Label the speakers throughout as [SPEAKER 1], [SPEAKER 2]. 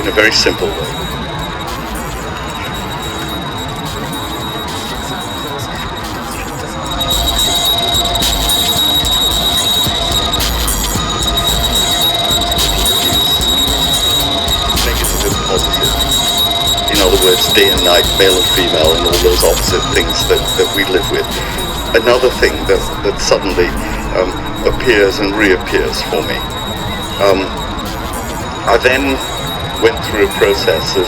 [SPEAKER 1] a very simple way. Negative and positive. In other words, day and night, male and female, and all those opposite things that we live with. Another thing that suddenly appears and reappears for me. I then went through a process of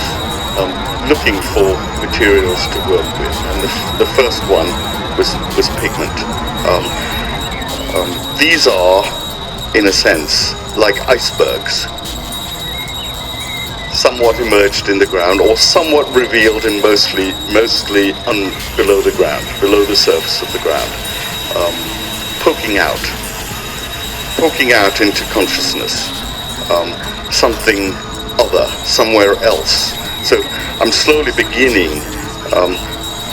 [SPEAKER 1] looking for materials to work with, and the first one was pigment. These are, in a sense, like icebergs, somewhat emerged in the ground, or somewhat revealed and mostly below the ground, below the surface of the ground, poking out into consciousness, something other, somewhere else. So I'm slowly beginning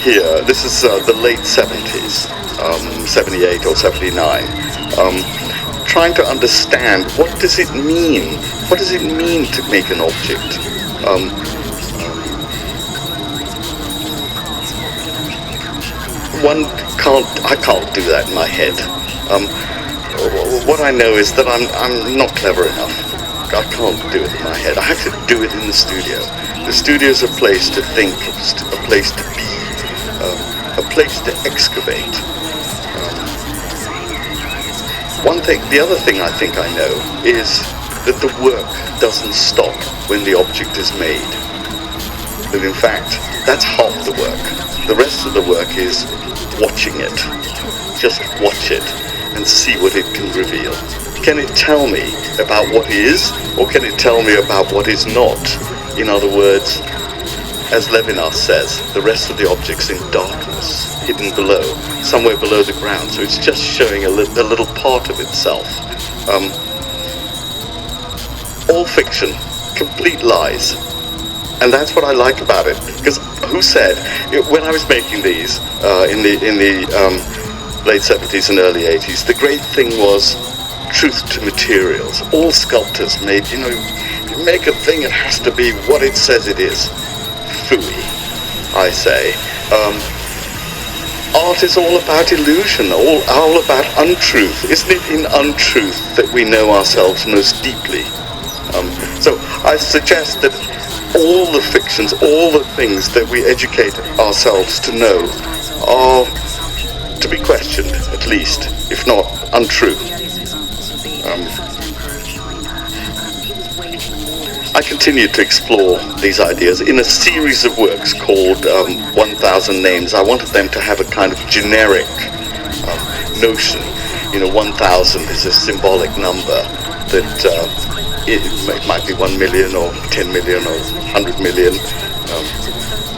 [SPEAKER 1] here. This is the late 70s, 78 or 79. Trying to understand, what does it mean? What does it mean to make an object? I can't do that in my head. What I know is that I'm not clever enough. I can't do it in my head. I have to do it in the studio. The studio is a place to think, a place to be, a place to excavate. The other thing I think I know is that the work doesn't stop when the object is made. That in fact, that's half the work. The rest of the work is watching it. Just watch it and see what it can reveal. Can it tell me about what is, or can it tell me about what is not? In other words, as Levinas says, the rest of the object's in darkness, hidden below, somewhere below the ground. So it's just showing a little part of itself. All fiction, complete lies. And that's what I like about it. Because who said, when I was making these in the late 70s and early 80s, the great thing was truth to materials. All sculptors made, you make a thing, it has to be what it says it is. Phooey, I say. Art is all about illusion, all about untruth. Isn't it in untruth that we know ourselves most deeply? So I suggest that all the fictions, all the things that we educate ourselves to know are to be questioned, at least, if not untrue. I continued to explore these ideas in a series of works called 1,000 Names. I wanted them to have a kind of generic notion. 1,000 is a symbolic number that it might be 1 million or 10 million or 100 million,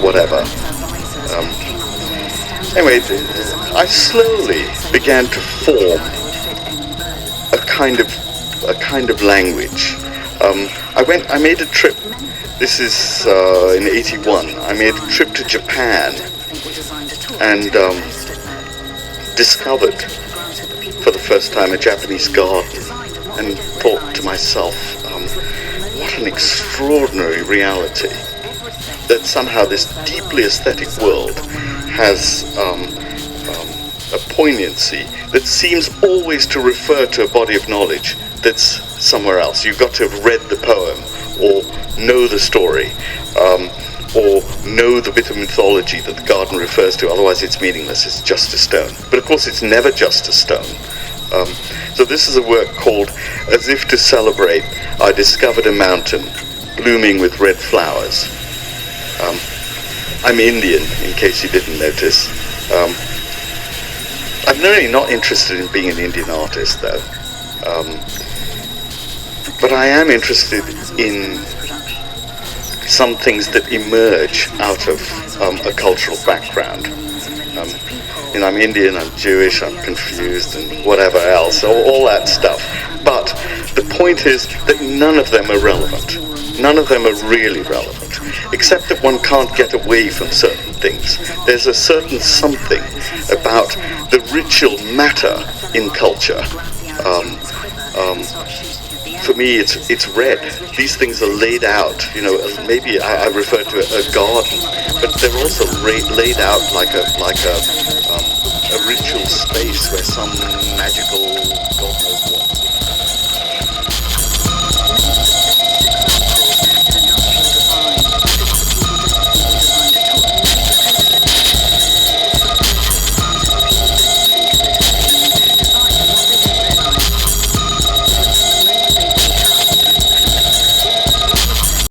[SPEAKER 1] whatever. Anyway, I slowly began to form a kind of language. I made a trip. This is in '81. I made a trip to Japan and discovered for the first time a Japanese garden, and thought to myself, what an extraordinary reality that somehow this deeply aesthetic world has a poignancy that seems always to refer to a body of knowledge that's somewhere else. You've got to have read the poem, or know the story, or know the bit of mythology that the garden refers to, otherwise it's meaningless, it's just a stone. But of course it's never just a stone. So this is a work called As If to Celebrate, I Discovered a Mountain Blooming with Red Flowers. I'm Indian, in case you didn't notice. I'm really not interested in being an Indian artist, though. But I am interested in some things that emerge out of a cultural background. I'm Indian, I'm Jewish, I'm confused, and whatever else, all that stuff. But the point is that none of them are relevant. None of them are really relevant, except that one can't get away from certain things. There's a certain something about the ritual matter in culture for me, it's red. These things are laid out. Maybe I refer to a garden, but they're also laid out like a ritual space where some magical God knows what